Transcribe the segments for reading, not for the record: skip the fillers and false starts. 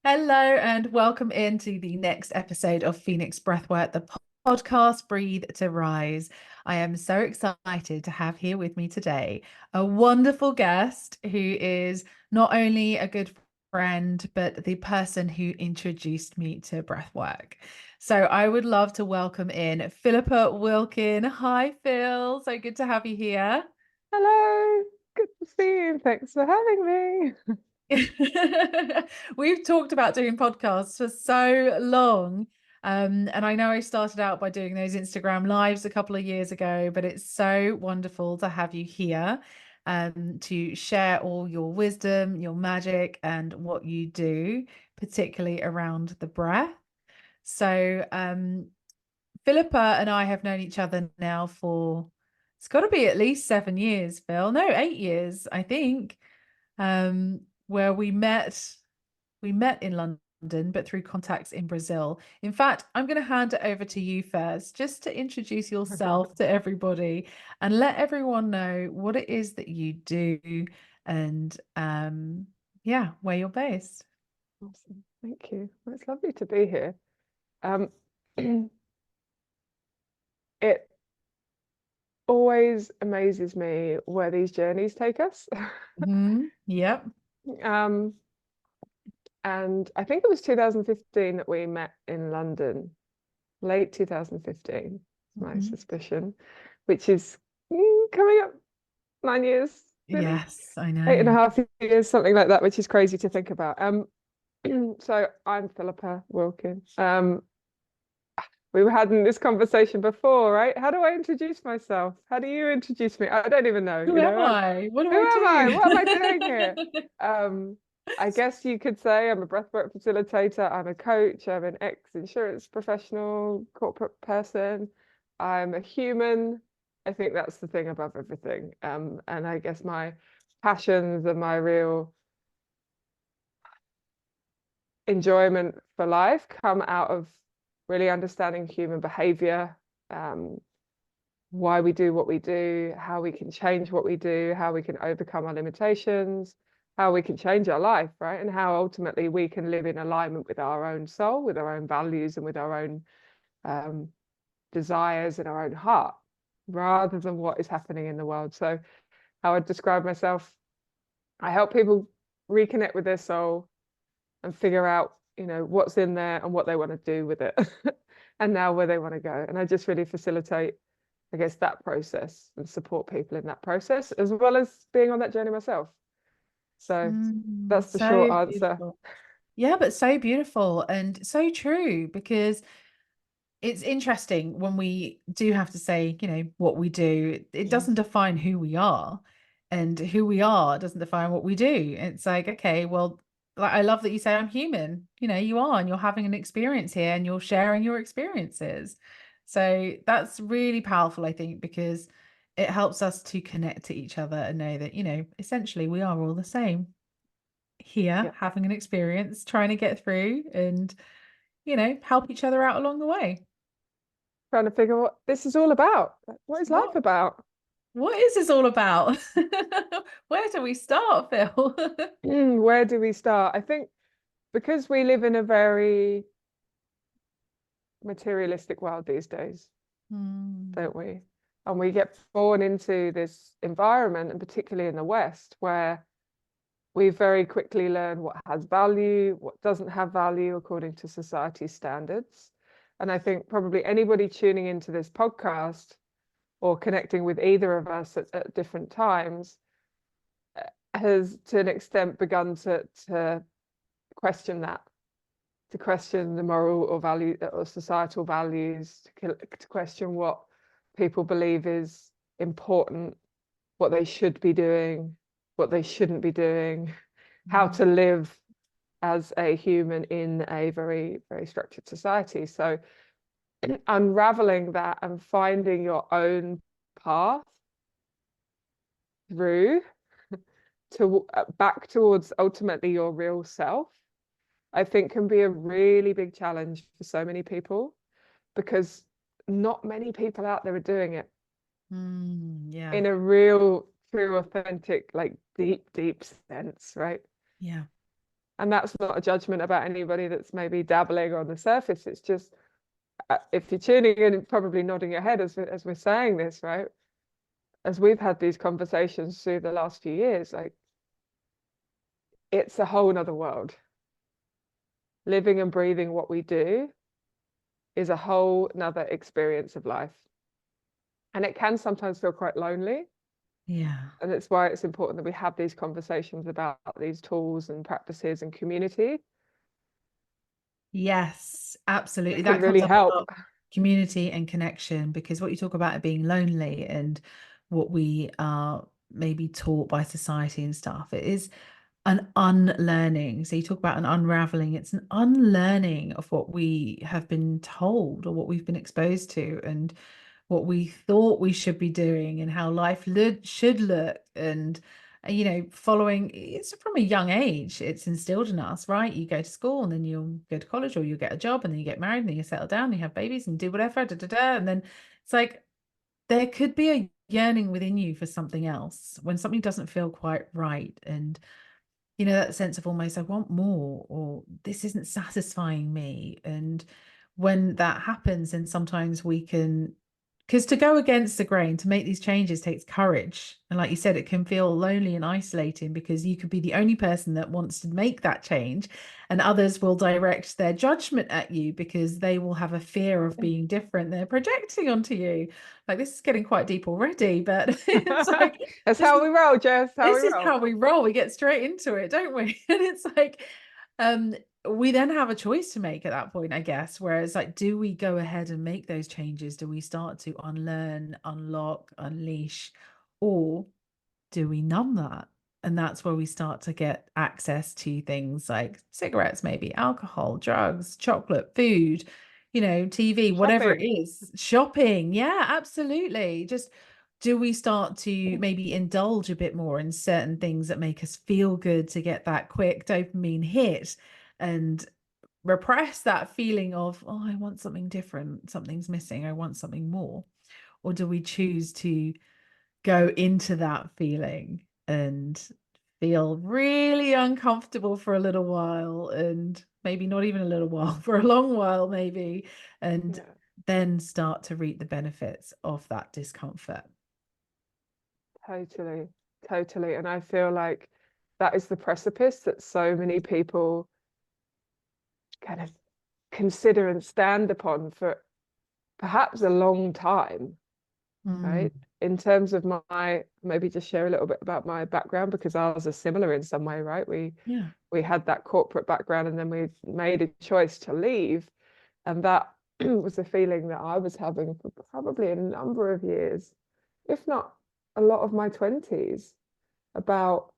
Hello and welcome into the next episode of Phoenix Breathwork, the podcast Breathe to Rise. I am so excited to have here with me today a wonderful guest who is not only a good friend, but the person who introduced me to breathwork. So I would love to welcome in Philippa Wilkin. Hi, Phil. So good to have you here. Hello, good to see you. Thanks for having me. We've talked about doing podcasts for so long. And I know I started out by doing those Instagram lives a couple of years ago, but it's so wonderful to have you here to share all your wisdom, your magic, and what you do, particularly around the breath. So, Philippa and I have known each other now for it's got to be at least 7 years, Phil. No, 8 years, I think, where we met in London, but through contacts in Brazil. In fact, I'm going to hand it over to you first, just to introduce yourself to everybody and let everyone know what it is that you do and yeah, where you're based. Awesome. Thank you. Well, it's lovely to be here. Um, it always amazes me where these journeys take us. Yep. Um, and I think it was 2015 that we met in London, late 2015, my Mhm. suspicion, which is coming up 9 years, nearly Yes, I eight and a know. half years, something like that, which is crazy to think about. So I'm Philippa Wilkin. We were having this conversation before, right? How do I introduce myself? How do you introduce me? I don't even know, Who am I? What do who I am I? do? What am I doing here? Um, I guess you could say I'm a breathwork facilitator, I'm a coach, I'm an ex-insurance professional, corporate person, I'm a human. I think that's the thing above everything. And I guess my passions and my real enjoyment for life come out of really understanding human behavior, um, why we do what we do, how we can change what we do, how we can overcome our limitations, how we can change our life, right? And how ultimately we can live in alignment with our own soul, with our own values, and with our own um, desires and our own heart, rather than what is happening in the world. So, how I describe myself, I help people reconnect with their soul and figure out, what's in there and what they want to do with it and now where they want to go. And I just really facilitate, I guess, that process and support people in that process, as well as being on that journey myself. So that's the short So answer. beautiful. Yeah, but so beautiful and so true because it's interesting when we do have to say, what we do, it doesn't define who we are, and who we are doesn't define what we do. It's like, okay, well, like I love that you say I'm human. You are, and you're having an experience here and you're sharing your experiences. So that's really powerful, I think, because it helps us to connect to each other and know that, essentially we are all the same here, Yeah. having an experience, trying to get through and, help each other out along the way. Trying to figure what this is all about. What is life What about? what is this all about? Where do we start, Phil? Where do we start? I think because we live in a very materialistic world these days, Hmm. don't we? And we get born into this environment, and particularly in the West, where we very quickly learn what has value, what doesn't have value according to society standards. And I think probably anybody tuning into this podcast or connecting with either of us at different times has to an extent begun to question that, to question the moral or value or societal values, to question what people believe is important, what they should be doing, what they shouldn't be doing, how to live as a human in a very, very structured society. So unraveling that and finding your own path through to back towards ultimately your real self, I think can be a really big challenge for so many people, because not many people out there are doing it Yeah. in a real, true, authentic, like deep, deep sense, right? Yeah. And that's not a judgment about anybody that's maybe dabbling on the surface. It's just, if you're tuning in and probably nodding your head as we're saying this, right? As we've had these conversations through the last few years, like, it's a whole nother world. Living and breathing what we do is a whole nother experience of life. And it can sometimes feel quite lonely. Yeah. And it's why it's important that we have these conversations about these tools and practices and community. Yes, absolutely. That can That comes really up a help. lot. Community and connection, because what you talk about it being lonely and what we are maybe taught by society and stuff, it is an unlearning. So you talk about an unraveling, it's an unlearning of what we have been told or what we've been exposed to and what we thought we should be doing and how life should look. And following it's from a young age, it's instilled in us, right? You go to school and then you'll go to college, or you get a job and then you get married and then you settle down and you have babies and do whatever, and then it's like there could be a yearning within you for something else when something doesn't feel quite right. And that sense of almost I want more, or this isn't satisfying me. And when that happens, then sometimes we can, because to go against the grain, to make these changes takes courage. And like you said, it can feel lonely and isolating because you could be the only person that wants to make that change, and others will direct their judgment at you because they will have a fear of being different. They're projecting onto you. Like, this is getting quite deep already, but it's like That's this how is we roll, Jess. How we this is roll. how we roll. We get straight into it, don't we? And it's like, um, we then have a choice to make at that point, I guess. Whereas, like, do we go ahead and make those changes? Do we start to unlearn, unlock, unleash, or do we numb that? And that's where we start to get access to things like cigarettes, maybe alcohol, drugs, chocolate, food, TV, whatever it Shopping. is, shopping. Yeah, absolutely. Just do we start to maybe indulge a bit more in certain things that make us feel good to get that quick dopamine hit and repress that feeling of, oh, I want something different, something's missing, I want something more? Or do we choose to go into that feeling and feel really uncomfortable for a little while, and maybe not even a little while, for a long while maybe, and Yeah, then start to reap the benefits of that discomfort? totally, totally. And I feel like that is the precipice that so many people kind of consider and stand upon for perhaps a long time, Mm, right? In terms of maybe just share a little bit about my background, because ours are similar in some way, right? yeah. We had that corporate background and then we made a choice to leave. And that was a feeling that I was having for probably a number of years, if not a lot of my 20s, about,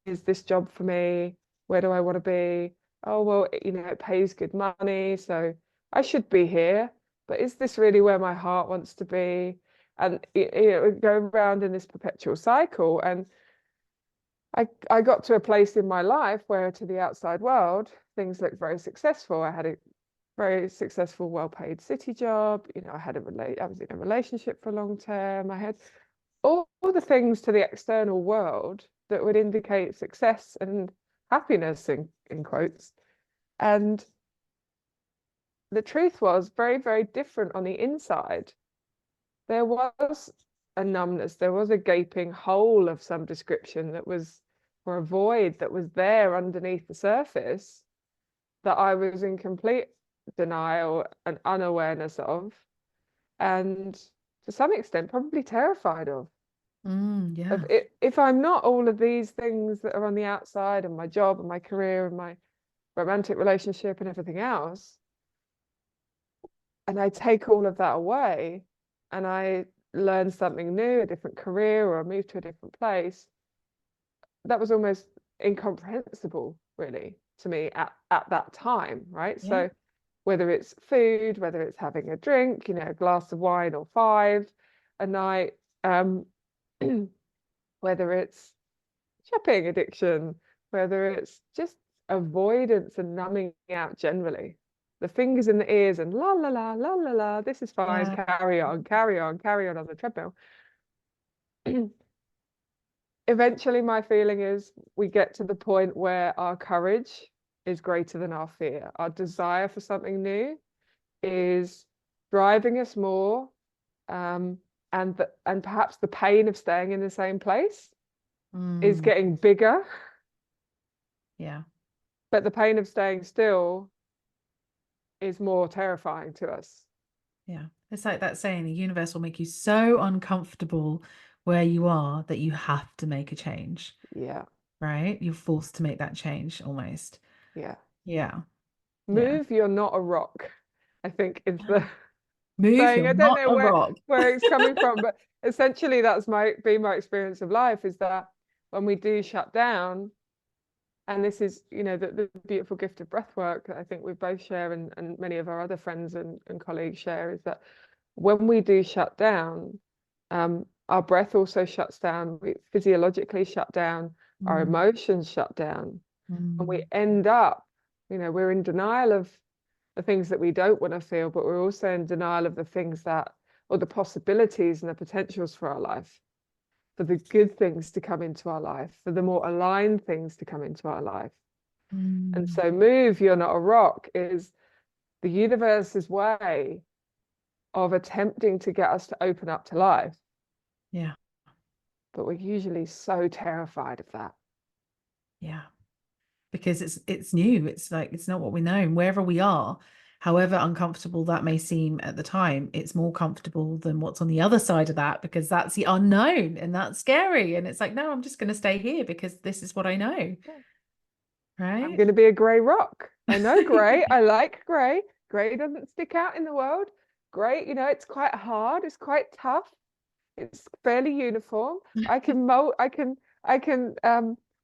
is this job for me? Where do I want to be? Oh, well, it pays good money, so I should be here. But is this really where my heart wants to be? And going around in this perpetual cycle. And I got to a place in my life where, to the outside world, things looked very successful. I had a very successful, well-paid city job. I was in a relationship for a long term. I had all the things to the external world that would indicate success and happiness, in quotes. And the truth was very, very different on the inside. There was a numbness, there was a gaping hole of some description that was, or a void that was there underneath the surface, that I was in complete denial and unawareness of, and to some extent probably terrified of. Yeah. If I'm not all of these things that are on the outside, and my job and my career and my romantic relationship and everything else, and I take all of that away and I learn something new, a different career, or I move to a different place, that was almost incomprehensible, really, to me at that time, right? Yeah. So whether it's food, whether it's having a drink, a glass of wine or five a night, whether it's shopping addiction, whether it's just avoidance and numbing out generally. The fingers in the ears and la la la la la la, this is fine, Yeah. carry on, carry on, carry on the treadmill. eventually my feeling is we get to the point where our courage is greater than our fear. Our desire for something new is driving us more, and perhaps the pain of staying in the same place is getting bigger. Yeah. But the pain of staying still is more terrifying to us. Yeah. It's like that saying, the universe will make you so uncomfortable where you are that you have to make a change. Yeah. Right? You're forced to make that change almost. Yeah. Yeah. Yeah. Move, you're not a rock, I think is the Move, saying. you're I don't not know a rock. where it's coming from, but essentially that's my experience of life, is that when we do shut down, and this is, the beautiful gift of breath work that I think we both share, and many of our other friends and colleagues share, is that when we do shut down, our breath also shuts down, we physiologically shut down, our emotions shut down, and we end up, we're in denial of the things that we don't want to feel, but we're also in denial of the things that, or the possibilities and the potentials for our life, for the good things to come into our life, for the more aligned things to come into our life. And so move, you're not a rock is the universe's way of attempting to get us to open up to life. Yeah. But we're usually so terrified of that. Yeah. Because it's new. It's like, it's not what we know. And wherever we are, however uncomfortable that may seem at the time, it's more comfortable than what's on the other side of that, because that's the unknown and that's scary. And it's like, no, I'm just going to stay here because this is what I know. Right? I'm going to be a grey rock. I know grey. I like grey. Grey doesn't stick out in the world. Grey, it's quite hard. It's quite tough. It's fairly uniform. I can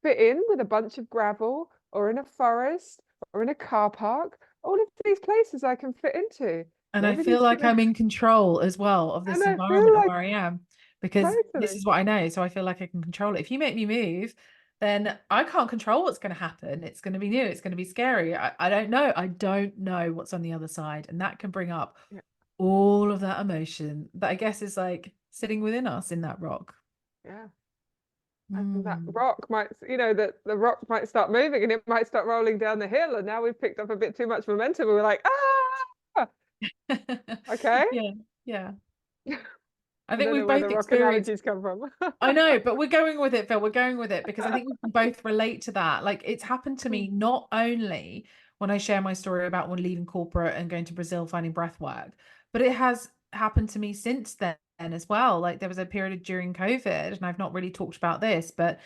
fit in with a bunch of gravel, or in a forest, or in a car park. All of these places I can fit into. And I feel Nobody's like gonna. I'm in control as well of this And I feel environment and like where I am, because this totally. is what I know. So I feel like I can control it. If you make me move, then I can't control what's going to happen. It's going to be new. It's going to be scary. I don't know. I don't know what's on the other side. And that can bring up Yeah. all of that emotion that I guess is like sitting within us in that rock. Yeah. And that Mm. rock might, that the rock might start moving, and it might start rolling down the hill. And now we've picked up a bit too much momentum. And we're like, okay. Yeah. Yeah. I I think don't know we've where the both rock experienced. analogies come from. I know, but we're going with it, Phil. We're going with it because I think we can both relate to that. Like, it's happened to me not only when I share my story about when leaving corporate and going to Brazil, finding breath work, but it has happened to me since then as well. Like, there was a period during COVID, and I've not really talked about this, but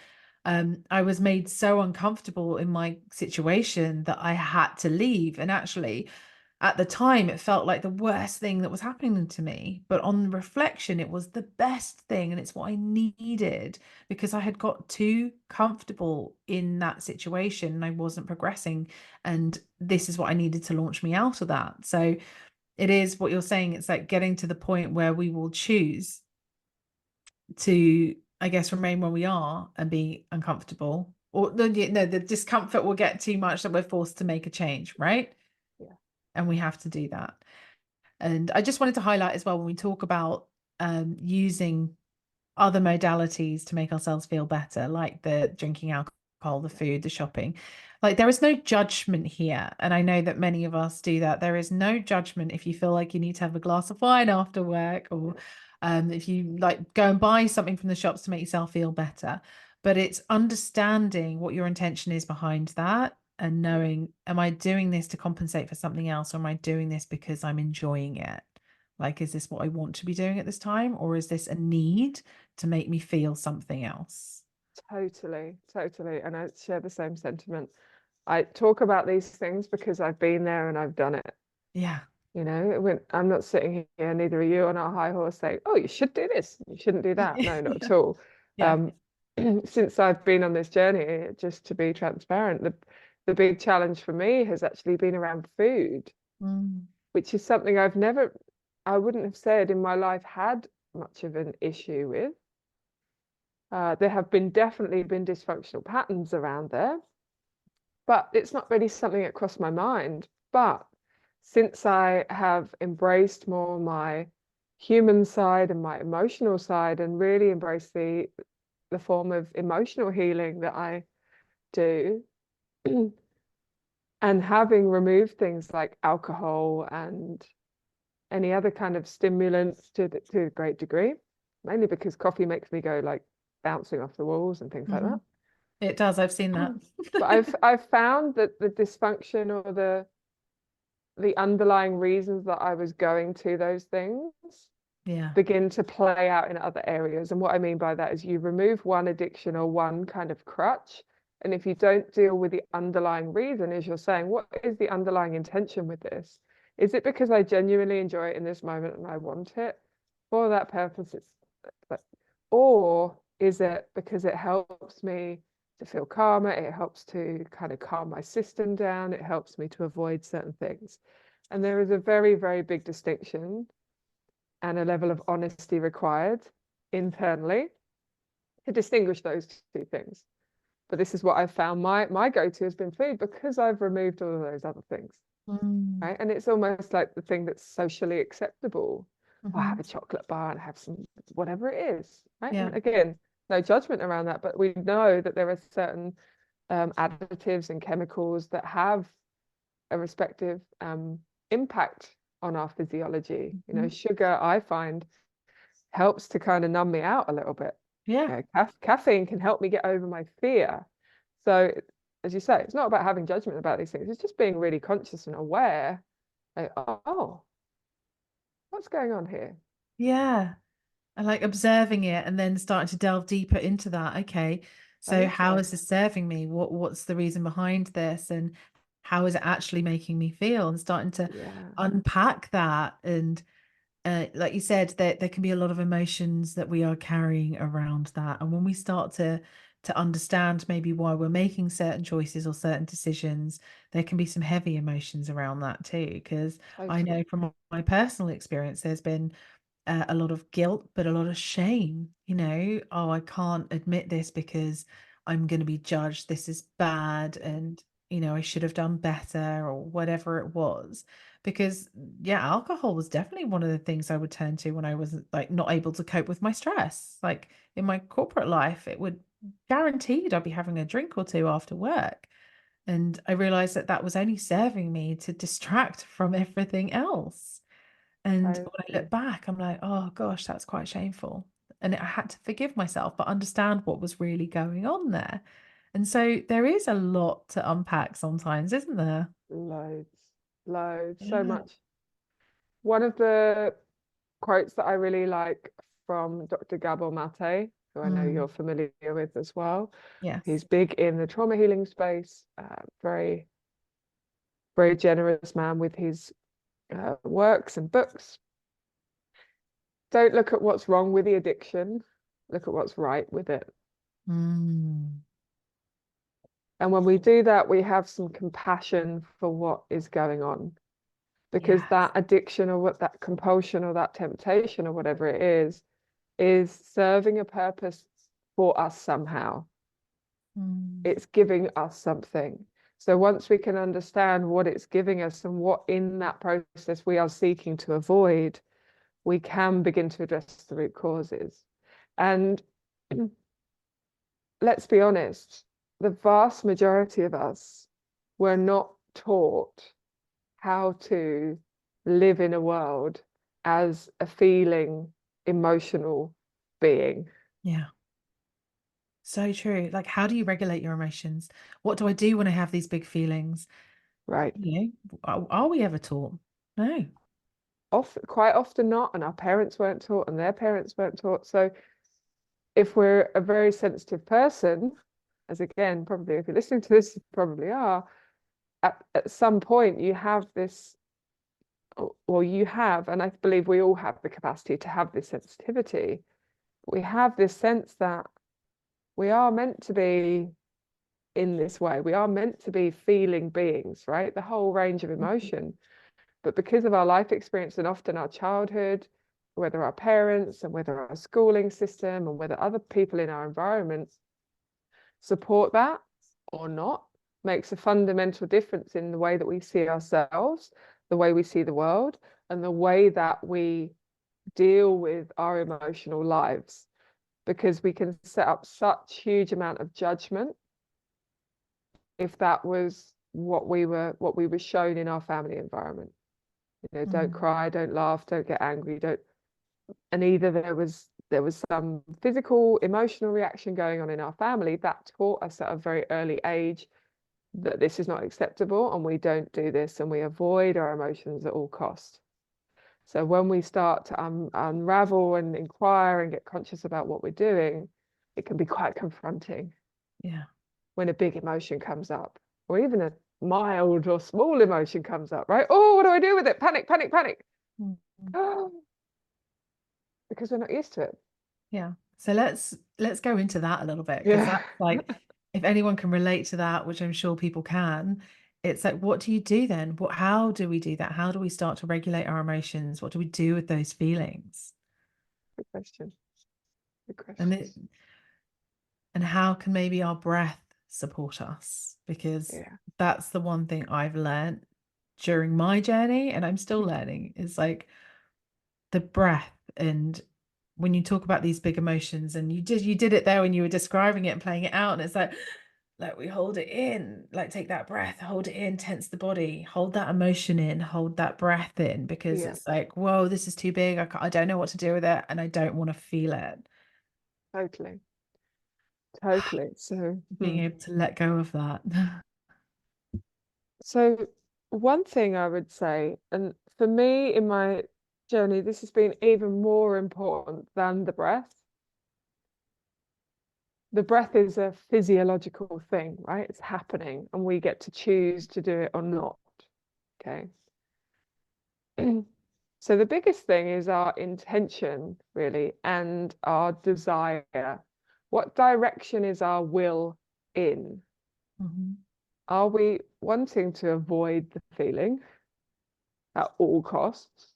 I was made so uncomfortable in my situation that I had to leave. And actually, at the time, it felt like the worst thing that was happening to me. But on reflection, it was the best thing. And it's what I needed, because I had got too comfortable in that situation and I wasn't progressing. And this is what I needed to launch me out of that. So it is what you're saying. It's like getting to the point where we will choose to, I guess, remain where we are and be uncomfortable. Or the discomfort will get too much that we're forced to make a change, right? Yeah. And we have to do that. And I just wanted to highlight as well, when we talk about using other modalities to make ourselves feel better, like the drinking alcohol, the food, the shopping, like there is no judgment here. And I know that many of us do that. There is no judgment if you feel like you need to have a glass of wine after work, or if you like go and buy something from the shops to make yourself feel better. But it's understanding what your intention is behind that, and knowing, am I doing this to compensate for something else, or am I doing this because I'm enjoying it? Like, is this what I want to be doing at this time, or is this a need to make me feel something else? Totally, totally. And I share the same sentiment. I talk about these things because I've been there and I've done it. Yeah. When I'm not sitting here, neither are you, on our high horse saying, "Oh, you should do this, you shouldn't do that." No, not at all. Yeah. Since I've been on this journey, just to be transparent, the big challenge for me has actually been around food, Mm. which is something I wouldn't have said in my life had much of an issue with. There have definitely been dysfunctional patterns around there, but it's not really something that crossed my mind. But since I have embraced more my human side and my emotional side, and really embraced the form of emotional healing that I do. And having removed things like alcohol and any other kind of stimulants to a great degree, mainly because coffee makes me go like bouncing off the walls and things like that. It does. I've seen that. But I've found that the dysfunction or the underlying reasons that I was going to those things Yeah. begin to play out in other areas. And what I mean by that is you remove one addiction or one kind of crutch. And if you don't deal with the underlying reason, as you're saying, what is the underlying intention with this? Is it because I genuinely enjoy it in this moment and I want it for that purpose? Or is it because it helps me to feel calmer? It helps to kind of calm my system down. It helps me to avoid certain things. And there is a very, very big distinction and a level of honesty required internally to distinguish those two things. But this is what I've found. My go-to has been food because I've removed all of those other things. Right. And it's almost like the thing that's socially acceptable. I have a chocolate bar and have some whatever it is. Right. Yeah. And again, no judgment around that, but we know that there are certain additives and chemicals that have a respective impact on our physiology. You know, sugar, I find, helps to kind of numb me out a little bit. Yeah. You know, caffeine can help me get over my fear. So, as you say, it's not about having judgment about these things. It's just being really conscious and aware. Like, oh, what's going on here? Yeah. And like observing it and then starting to delve deeper into that. Okay. So how Totally. is this serving me? What's the reason behind this? And how is it actually making me feel? And starting to Yeah, unpack that. And like you said, there can be a lot of emotions that we are carrying around that. And when we start to understand maybe why we're making certain choices or certain decisions, there can be some heavy emotions around that too. Because I know totally. from my personal experience, there's been a lot of guilt, but a lot of shame. Oh, I can't admit this because I'm going to be judged. This is bad. And, I should have done better or whatever it was. Because, yeah, alcohol was definitely one of the things I would turn to when I was like not able to cope with my stress. Like in my corporate life, it would guaranteed I'd be having a drink or two after work. And I realized that that was only serving me to distract from everything else. And when I look Totally. back, I'm like, oh gosh, that's quite shameful. And I had to forgive myself, but understand what was really going on there. And so there is a lot to unpack sometimes, isn't there? Loads, loads, so Yeah. much. One of the quotes that I really like from Dr. Gabor Mate, who I know Mm, you're familiar with as well. yes. He's big in the trauma healing space, very, very generous man with his works and books. Don't look at what's wrong with the addiction, look at what's right with it. Mm, And when we do that, we have some compassion for what is going on. Because yes. that addiction or what that compulsion or that temptation or whatever it is serving a purpose for us somehow. Mm, It's giving us something. So once we can understand what it's giving us and what in that process we are seeking to avoid, we can begin to address the root causes. And let's be honest, the vast majority of us were not taught how to live in a world as a feeling, emotional being. yeah. So true. Like, how do you regulate your emotions? What do I do when I have these big feelings? Right. Are we ever taught? No. Quite often not, and our parents weren't taught, and their parents weren't taught. So if we're a very sensitive person, as again, probably if you're listening to this, you probably are, at some point you have this, or you have, and I believe we all have the capacity to have this sensitivity. We have this sense that we are meant to be in this way. We are meant to be feeling beings, right? The whole range of emotion. But because of our life experience and often our childhood, whether our parents and whether our schooling system and whether other people in our environment support that or not, makes a fundamental difference in the way that we see ourselves, the way we see the world, and the way that we deal with our emotional lives. because we can set up such huge amount of judgment if that was what we were shown in our family environment. You know, don't cry, don't laugh, don't get angry, don't. And either there was some physical, emotional reaction going on in our family that taught us at a very early age that this is not acceptable and we don't do this, and we avoid our emotions at all costs. So when we start to unravel and inquire and get conscious about what we're doing, it can be quite confronting. Yeah. When a big emotion comes up, or even a mild or small emotion comes up, right? Oh, what do I do with it? Panic, panic, panic. Because we're not used to it. Yeah. So let's go into that a little bit, because Yeah. that's like, if anyone can relate to that, which I'm sure people can, it's like, what do you do then? How do we do that? How do we start to regulate our emotions? What do we do with those feelings? Good question. Good And question. and how can maybe our breath support us? Because Yeah. that's the one thing I've learned during my journey, and I'm still learning, is like the breath. And when you talk about these big emotions, and you did it there when you were describing it and playing it out, and it's like we hold it in, like take that breath, hold it in, tense the body, hold that emotion in, hold that breath in, because Yeah. it's like, whoa, this is too big. I don't know what to do with it, and I don't want to feel it. Totally. Totally. So Being able to let go of that. so one thing I would say, and for me in my journey, this has been even more important than the breath. The breath is a physiological thing, right? It's happening, and we get to choose to do it or not. Okay. So the biggest thing is our intention, really, and our desire. What direction is our will in? Mhm. Are we wanting to avoid the feeling at all costs?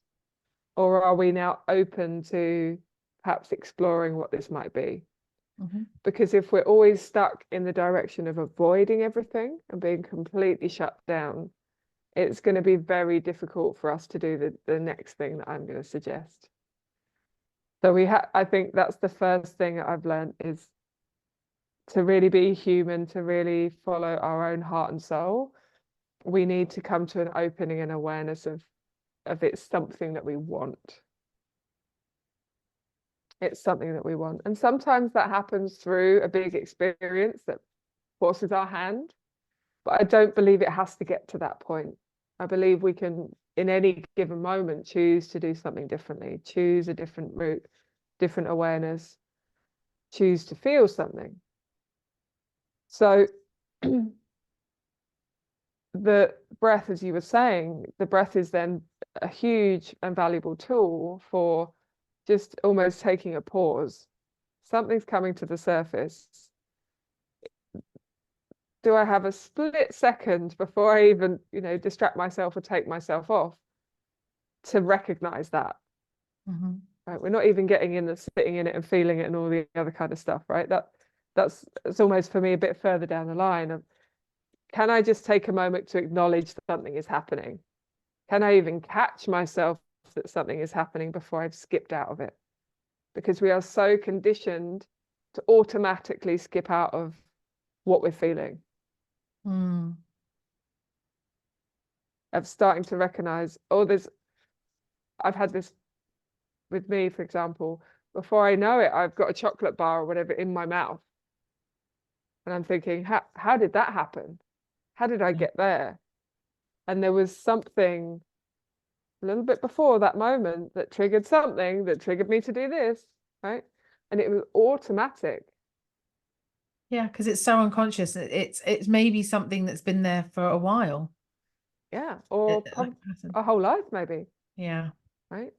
Or are we now open to perhaps exploring what this might be? Mhm. Because if we're always stuck in the direction of avoiding everything and being completely shut down, it's going to be very difficult for us to do the next thing that I'm going to suggest. So I think that's the first thing that I've learned, is to really be human, to really follow our own heart and soul. We need to come to an opening and awareness of it's something that we want. It's something that we want. And sometimes that happens through a big experience that forces our hand, but I don't believe it has to get to that point. I believe we can, in any given moment, choose to do something differently, choose a different route, different awareness, choose to feel something. So the breath, as you were saying, the breath is then a huge and valuable tool for just almost taking a pause. Something's coming to the surface. Do I have a split second before I even, distract myself or take myself off to recognize that? Mhm. Right? We're not even getting in the sitting in it and feeling it and all the other kind of stuff, right? That's it's almost for me a bit further down the line of, can I just take a moment to acknowledge that something is happening? Can I even catch myself that something is happening before I've skipped out of it? Because we are so conditioned to automatically skip out of what we're feeling. Mm. Of starting to recognize, I've had this with me, for example, before I know it, I've got a chocolate bar or whatever in my mouth. And I'm thinking, how did that happen? How did I get there? And there was something a little bit before that moment that triggered something that triggered me to do this, right? And it was automatic. Yeah, because it's so unconscious. It's maybe something that's been there for a while. Yeah. Or Like a pattern. a whole life, maybe, Yeah. right?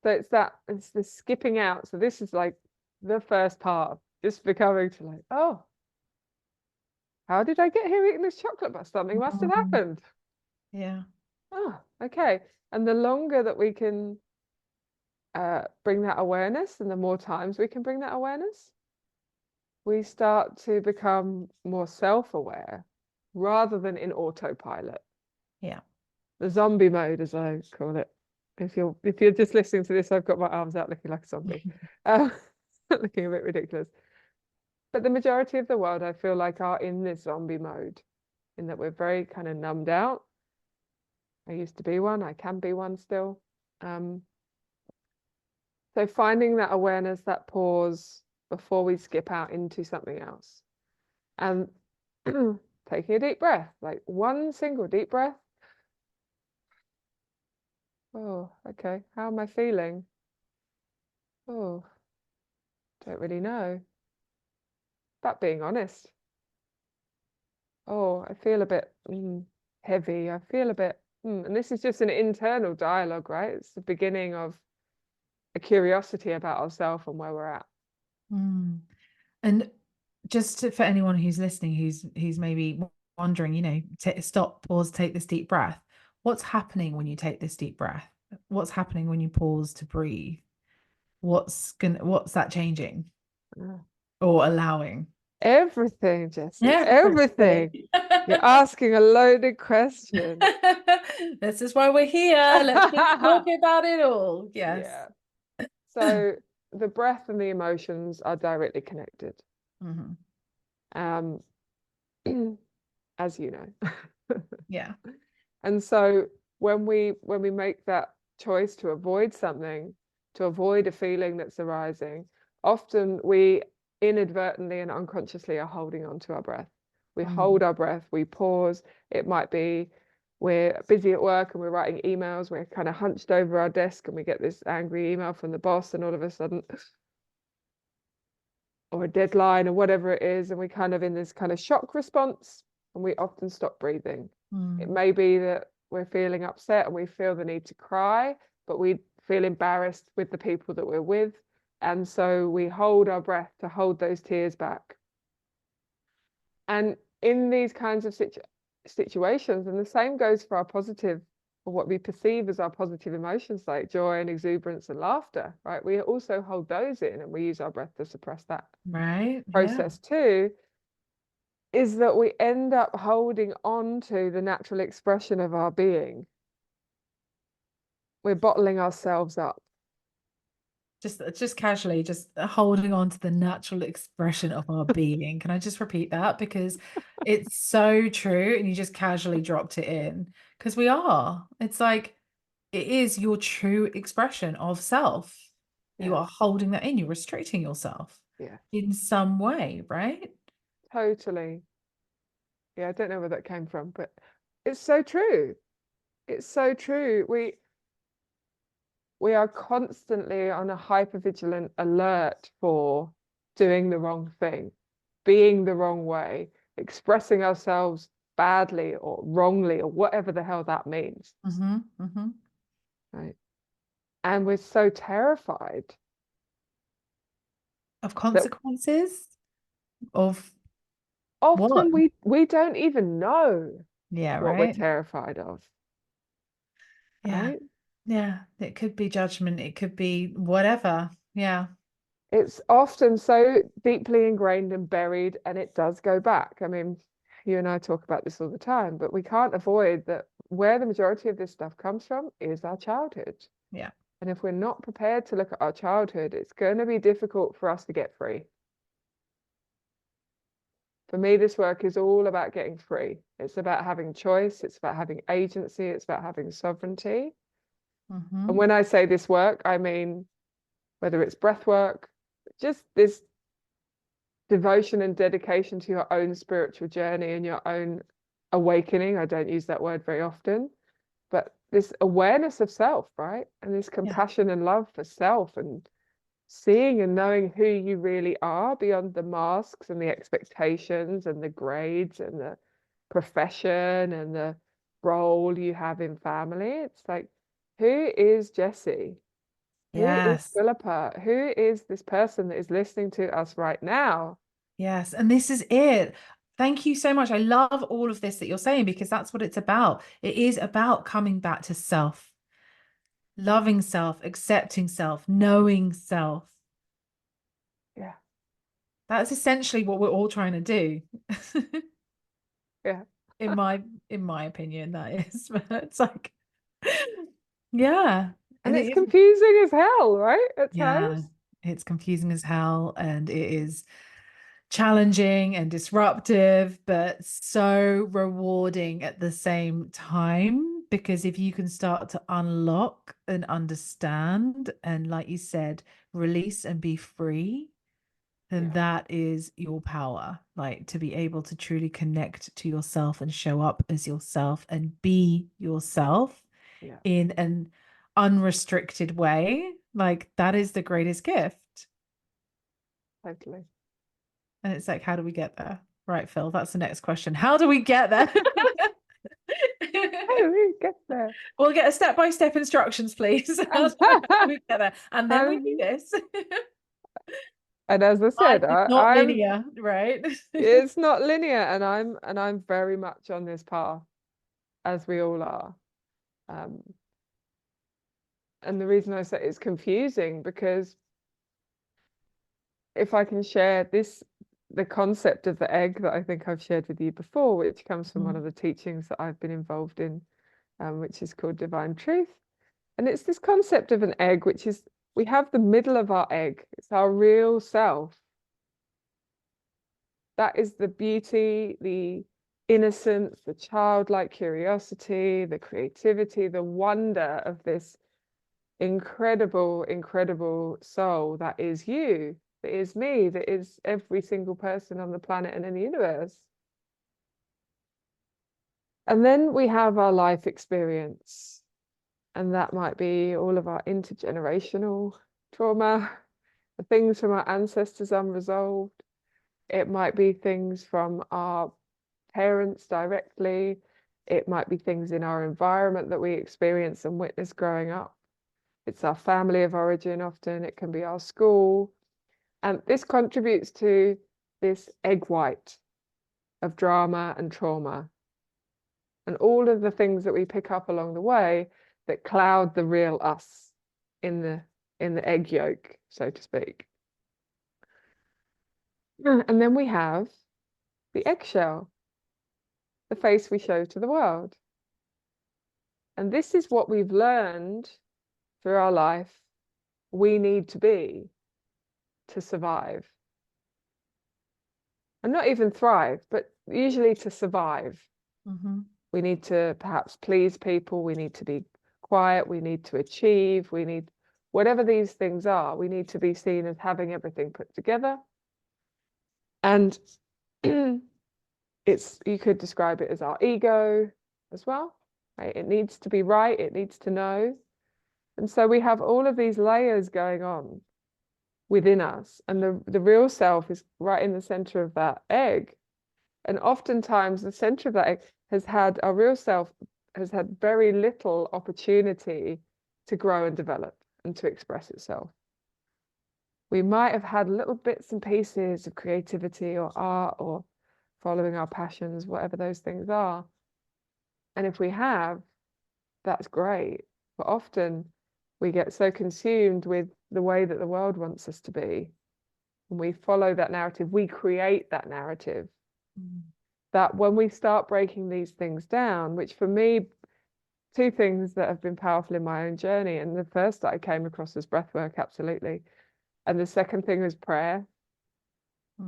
So it's the skipping out. So this is like the first part of just becoming to like, oh, how did I get here eating this chocolate bar? Something must have Mhm. happened. Yeah. Oh, okay. And the longer that we can bring that awareness, and the more times we can bring that awareness, we start to become more self-aware rather than in autopilot. Yeah. The zombie mode, as I call it. If you're just listening to this, I've got my arms out looking like a zombie. Um, looking a bit ridiculous. But the majority of the world, I feel like, are in this zombie mode, in that we're very kind of numbed out. I used to be one, I can be one still. So finding that awareness, that pause before we skip out into something else. And taking a deep breath, like one single deep breath. Oh, okay. How am I feeling? Oh, don't really know. That being honest. Oh, I feel a bit heavy. I feel a bit, and this is just an internal dialogue, right? It's the beginning of a curiosity about ourselves and where we're at. And just for anyone who's listening, who's maybe wondering, stop, pause, take this deep breath. What's happening when you take this deep breath? What's happening when you pause to breathe? What's that changing or allowing? Everything, Jessie, everything. Everything. You're asking a loaded question. This is why we're here. Let's just talk about it all. Yes. Yeah. So the breath and the emotions are directly connected. As you know. Yeah. And so when we make that choice to avoid something, to avoid a feeling that's arising, often we inadvertently and unconsciously are holding on to our breath. We hold our breath, we pause. It might be we're busy at work and we're writing emails, we're kind of hunched over our desk and we get this angry email from the boss, and all of a sudden, or a deadline or whatever it is, and we kind of in this kind of shock response, and we often stop breathing. It may be that we're feeling upset and we feel the need to cry, but we feel embarrassed with the people that we're with. And so we hold our breath to hold those tears back. And in these kinds of situations, and the same goes for our positive, or what we perceive as our positive emotions like joy and exuberance and laughter, right? We also hold those in and we use our breath to suppress that process too, is that we end up holding on to the natural expression of our being. We're bottling ourselves up. Just casually, just holding on to the natural expression of our being. Can I just repeat that? Because it's so true, and you just casually dropped it in. Because we are. It's like it is your true expression of self. You are holding that in, you're restricting yourself in some way, right? Totally. Yeah, I don't know where that came from, but it's so true. It's so true. We are constantly on a hypervigilant alert for doing the wrong thing, being the wrong way, expressing ourselves badly or wrongly or whatever the hell that means. Right. And we're so terrified of consequences of often what? we don't even know what we're Right. terrified of. Right? Yeah, it could be judgment, it could be whatever. Yeah. It's often so deeply ingrained and buried, and it does go back. I mean, you and I talk about this all the time, but we can't avoid that where the majority of this stuff comes from is our childhood. Yeah. And if we're not prepared to look at our childhood, it's going to be difficult for us to get free. For me, this work is all about getting free. It's about having choice. It's about having agency. It's about having sovereignty. And when I say this work, I mean, whether it's breath work, just this devotion and dedication to your own spiritual journey and your own awakening. I don't use that word very often, but this awareness of self, right? And this compassion and love for self, and seeing and knowing who you really are beyond the masks and the expectations and the grades and the profession and the role you have in family. It's like, who is Jessie? Who is Philippa? Who is this person that is listening to us right now? Yes. And this is it. Thank you so much. I love all of this that you're saying, because that's what it's about. It is about coming back to self, loving self, accepting self, knowing self. Yeah. That's essentially what we're all trying to do. Yeah. In my opinion, that is. But it's like, yeah. And it's it is, confusing as hell, right? At yeah. times. It's confusing as hell, and it is challenging and disruptive, but so rewarding at the same time. Because if you can start to unlock and understand, and like you said, release and be free, then that is your power. Like to be able to truly connect to yourself and show up as yourself and be yourself in an unrestricted way. Like that is the greatest gift. Totally. And it's like, how do we get there? Right, Phil, that's the next question. How do we get there? How do we get there? We'll get a step-by-step instructions, please. How do we get there? And then we do this. And as I said, It's not I'm linear, right? it's not linear, and I'm very much on this path, as we all are. And the reason I say it's confusing, because if I can share this, the concept of the egg that I think I've shared with you before, which comes from one of the teachings that I've been involved in, which is called Divine Truth. And it's this concept of an egg, which is, we have the middle of our egg. It's our real self. That is the beauty, the innocence, the childlike curiosity, the creativity, the wonder of this incredible, incredible soul that is you, that is me, that is every single person on the planet and in the universe. And then we have our life experience, and that might be all of our intergenerational trauma, the things from our ancestors unresolved. It might be things from our parents directly. It might be things in our environment that we experience and witness growing up. It's our family of origin often. It can be our school. And this contributes to this egg white of drama and trauma. And all of the things that we pick up along the way that cloud the real us in the egg yolk, so to speak. And then we have the eggshell, the face we show to the world. And this is what we've learned through our life we need to be to survive. And not even thrive, but usually to survive. We need to perhaps please people, we need to be quiet, we need to achieve, we need, whatever these things are, we need to be seen as having everything put together. And it's, you could describe it as our ego as well, right? It needs to be right, it needs to know. And so we have all of these layers going on within us, and the real self is right in the center of that egg. And oftentimes the center of that egg has had, our real self has had very little opportunity to grow and develop and to express itself. We might have had little bits and pieces of creativity or art or following our passions, whatever those things are. And if we have, that's great. But often we get so consumed with the way that the world wants us to be, and we follow that narrative, we create that narrative. That when we start breaking these things down, which for me, two things that have been powerful in my own journey, and the first that I came across was breathwork, absolutely. And the second thing was prayer.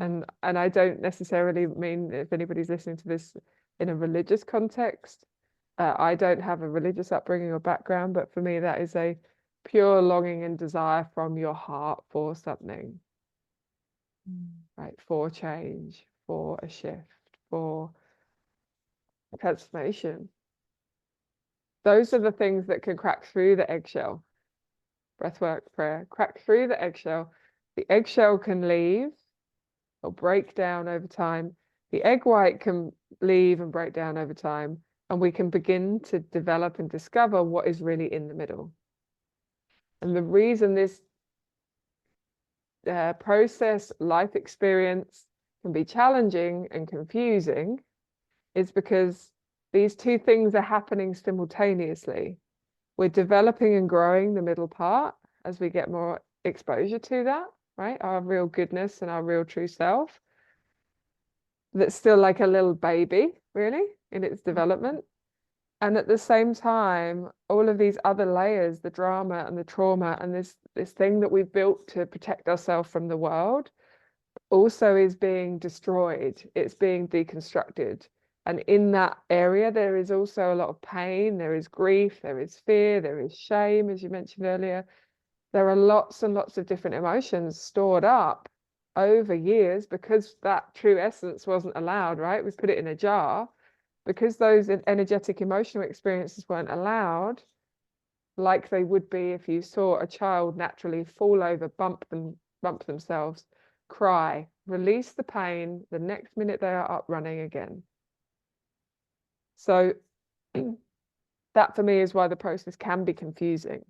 And I don't necessarily mean, if anybody's listening to this in a religious context, I don't have a religious upbringing or background, but for me, that is a pure longing and desire from your heart for something, right? For change, for a shift, for transformation. Those are the things that can crack through the eggshell. Breathwork, prayer, crack through the eggshell. The eggshell can leave or break down over time. The egg white can leave and break down over time, and we can begin to develop and discover what is really in the middle. And the reason this process, life experience can be challenging and confusing is because these two things are happening simultaneously. We're developing and growing the middle part as we get more exposure to that, right? Our real goodness and our real true self. That's still like a little baby, really, in its development. And at the same time, all of these other layers, the drama and the trauma and this thing that we've built to protect ourselves from the world, also is being destroyed. It's being deconstructed. And in that area, there is also a lot of pain, there is grief, there is fear, there is shame, as you mentioned earlier. There are lots and lots of different emotions stored up over years because that true essence wasn't allowed, right? We put it in a jar. Because those energetic emotional experiences weren't allowed, like they would be if you saw a child naturally fall over, bump themselves, cry, release the pain, the next minute they are up running again. So that for me is why the process can be confusing.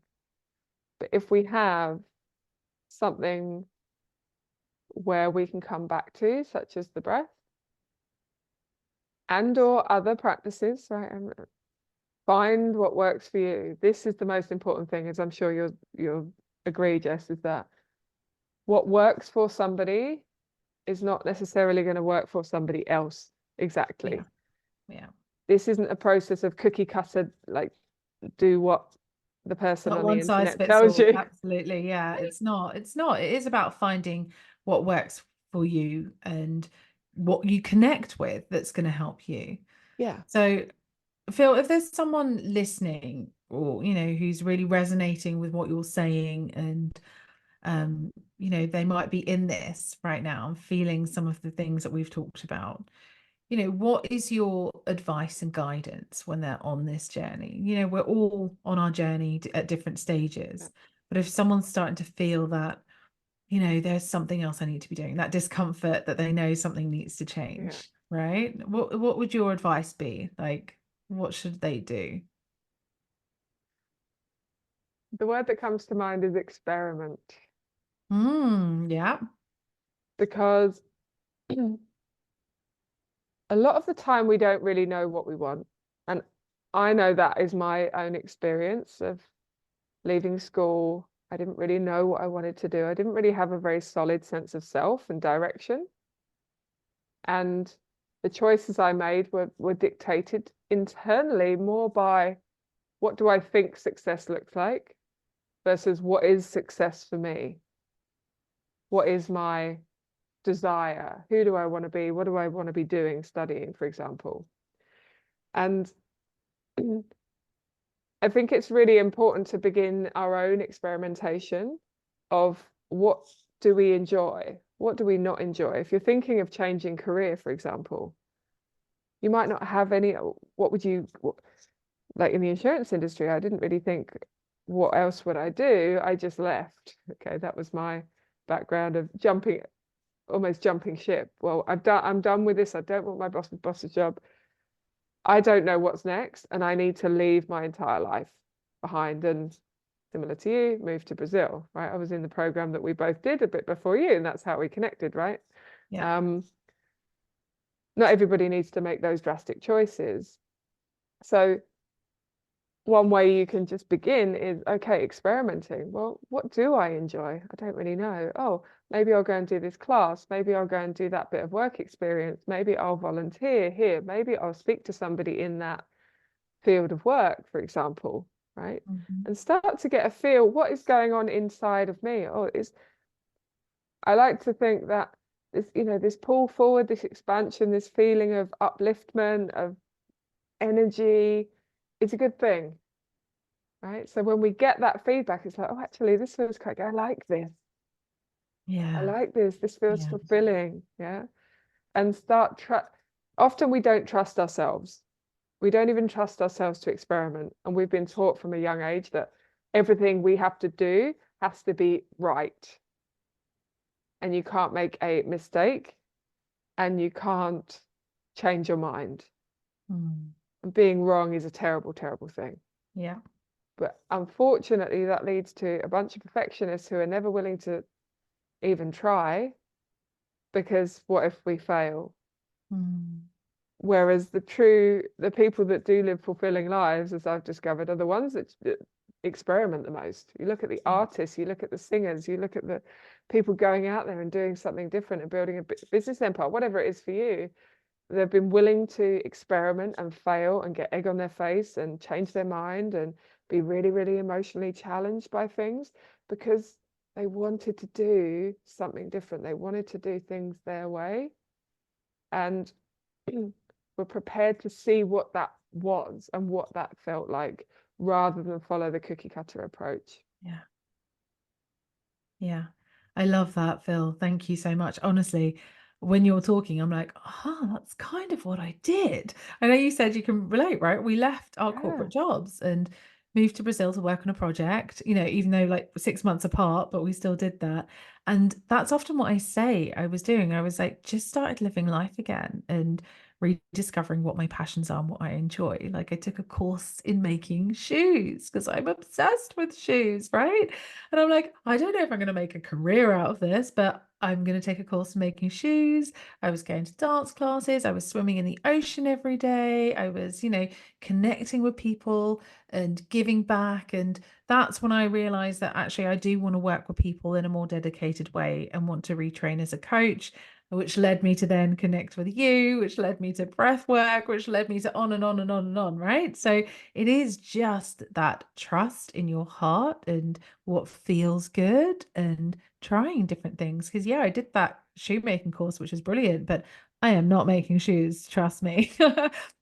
But if we have something where we can come back to, such as the breath and or other practices, right? And find what works for you. This is the most important thing, as I'm sure you'll agree, Jess, is that what works for somebody is not necessarily going to work for somebody else exactly. Yeah. This isn't a process of cookie cutter, like do what the person on the internet tells you. Absolutely. Yeah. It's not. It is about finding what works for you and what you connect with that's going to help you. Yeah. So, Phil, if there's someone listening or, who's really resonating with what you're saying and, they might be in this right now and feeling some of the things that we've talked about, what is your advice and guidance when they're on this journey? We're all on our journey at different stages, but if someone's starting to feel that, there's something else I need to be doing, that discomfort that they know something needs to change, right? What would your advice be? Like, what should they do? The word that comes to mind is experiment. Yeah. Because a lot of the time we don't really know what we want. And I know that is my own experience of leaving school. I didn't really know what I wanted to do. I didn't really have a very solid sense of self and direction. And the choices I made were dictated internally more by what do I think success looks like versus what is success for me? What is my desire? Who do I want to be? What do I want to be doing, studying, for example? And I think it's really important to begin our own experimentation of what do we enjoy? What do we not enjoy? If you're thinking of changing career, for example, you might not have any, like in the insurance industry, I didn't really think, what else would I do? I just left. Okay, that was my background of almost jumping ship. Well, I'm done with this. I don't want my boss's job. I don't know what's next, and I need to leave my entire life behind. And similar to you, move to Brazil, right? I was in the program that we both did a bit before you, and that's how we connected, right? Yeah. Not everybody needs to make those drastic choices. So one way you can just begin is, okay, experimenting. Well, what do I enjoy? I don't really know. Oh, maybe I'll go and do this class. Maybe I'll go and do that bit of work experience. Maybe I'll volunteer here. Maybe I'll speak to somebody in that field of work, for example, right? And start to get a feel, what is going on inside of me? I like to think that this pull forward, this expansion, this feeling of upliftment, of energy, it's a good thing, right? So when we get that feedback, it's like, oh, actually, this feels quite good. I like this. Yeah. I like this. This feels fulfilling. Yeah. And often we don't trust ourselves. We don't even trust ourselves to experiment. And we've been taught from a young age that everything we have to do has to be right. And you can't make a mistake and you can't change your mind. And being wrong is a terrible, terrible thing. Yeah. But unfortunately, that leads to a bunch of perfectionists who are never willing to even try, because what if we fail? Whereas the people that do live fulfilling lives, as I've discovered, are the ones that experiment the most. You look at the artists, you look at the singers, you look at the people going out there and doing something different and building a business empire, whatever it is for you. they've been willing to experiment and fail and get egg on their face and change their mind and be really, really emotionally challenged by things, because they wanted to do something different. They wanted to do things their way, and were prepared to see what that was and what that felt like, rather than follow the cookie cutter approach. Yeah. Yeah. I love that, Phil. Thank you so much. Honestly, when you're talking, I'm like, oh, that's kind of what I did. I know you said you can relate, right? We left our Yeah. corporate jobs and moved to Brazil to work on a project, you know, even though like 6 months apart, but we still did that. And that's often what I say I was doing. I was like, just started living life again and rediscovering what my passions are and what I enjoy. Like I took a course in making shoes because I'm obsessed with shoes, right? And I'm like, I don't know if I'm going to make a career out of this, but I'm going to take a course in making shoes. I was going to dance classes. I was swimming in the ocean every day. I was, you know, connecting with people and giving back. And that's when I realized that actually I do want to work with people in a more dedicated way and want to retrain as a coach, which led me to then connect with you, which led me to breath work, which led me to on and on and on and on, right? So it is just that trust in your heart and what feels good and trying different things. Because, yeah, I did that shoemaking course, which is brilliant, but I am not making shoes, trust me.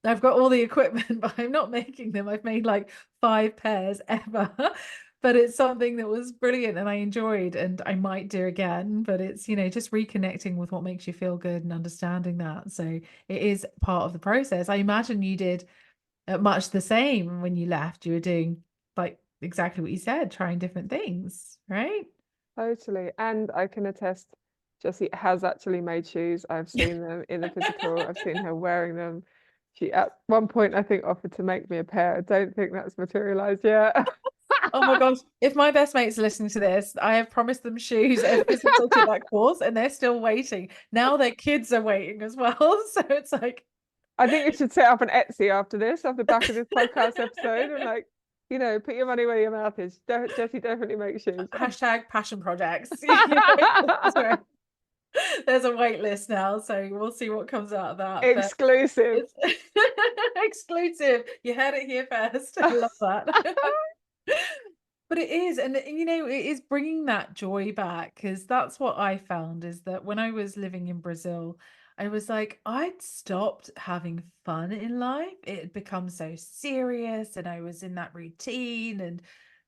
I've got all the equipment, but I'm not making them. I've made like 5 pairs ever. But it's something that was brilliant and I enjoyed and I might do again. But it's, you know, just reconnecting with what makes you feel good and understanding that. So it is part of the process. I imagine you did much the same when you left. You were doing like exactly what you said, trying different things, right? Totally. And I can attest, Jessie has actually made shoes. I've seen them in the physical. I've seen her wearing them. She at one point, I think, offered to make me a pair. I don't think that's materialized yet. Oh my gosh, if my best mates are listening to this, I have promised them shoes ever since I took that course and they're still waiting. Now their kids are waiting as well. So it's like I think you should set up an Etsy after this, off the back of this podcast episode, and like, you know, put your money where your mouth is. Jessie definitely makes shoes. hashtag passion projects. You know, there's a wait list now, so we'll see what comes out of that. But Exclusive. it's exclusive. You heard it here first. I love that. But it is, and you know, it is bringing that joy back because that's what I found is that when I was living in Brazil, I was like, I'd stopped having fun in life. It had become so serious, and I was in that routine and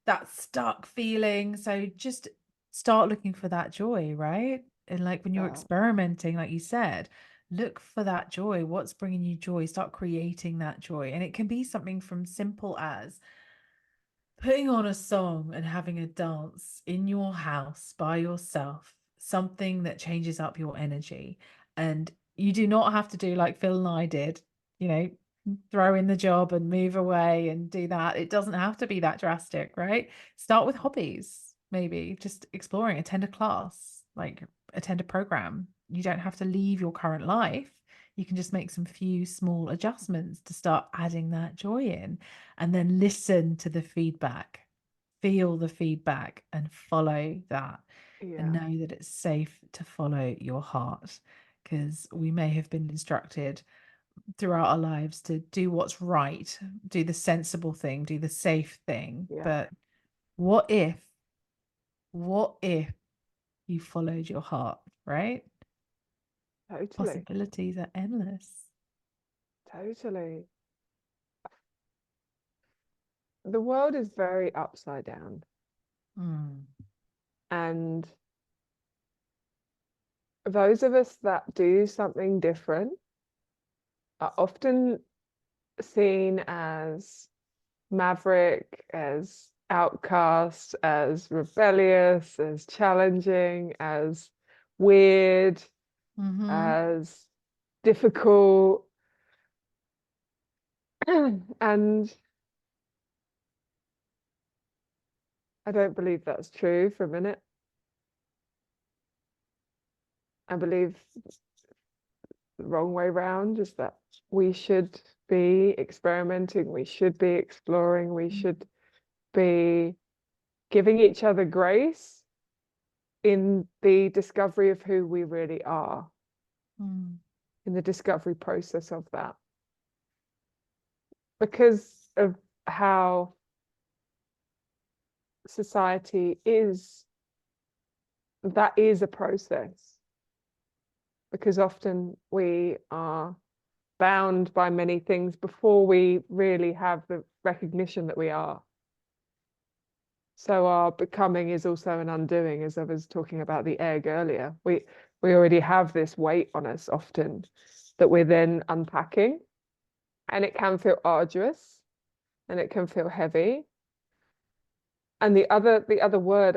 that stuck feeling. So just start looking for that joy, right? And like when you're Yeah, experimenting, like you said, look for that joy. What's bringing you joy? Start creating that joy. And it can be something from simple as putting on a song and having a dance in your house by yourself, something that changes up your energy. And you do not have to do like Phil and I did, you know, throw in the job and move away and do that. It doesn't have to be that drastic, right? Start with hobbies, maybe just exploring, attend a class, like attend a program. You don't have to leave your current life. You can just make some few small adjustments to start adding that joy in and then listen to the feedback, feel the feedback, and follow that. And yeah, know that it's safe to follow your heart because we may have been instructed throughout our lives to do what's right, do the sensible thing, do the safe thing. yeah. But what if you followed your heart, right? Totally, Possibilities are endless. totally. The world is very upside down, Mm, and those of us that do something different are often seen as maverick, as outcast, as rebellious, as challenging, as weird, mm-hmm. as difficult. And I don't believe that's true for a minute. I believe the wrong way round is that we should be experimenting, we should be exploring, we should be giving each other grace in the discovery of who we really are. Mm. in the discovery process of that, because of how society is. That is a process, because often we are bound by many things before we really have the recognition that we are. So our becoming is also an undoing, as I was talking about the egg earlier. We already have this weight on us often that we're then unpacking, and it can feel arduous and it can feel heavy. And the other word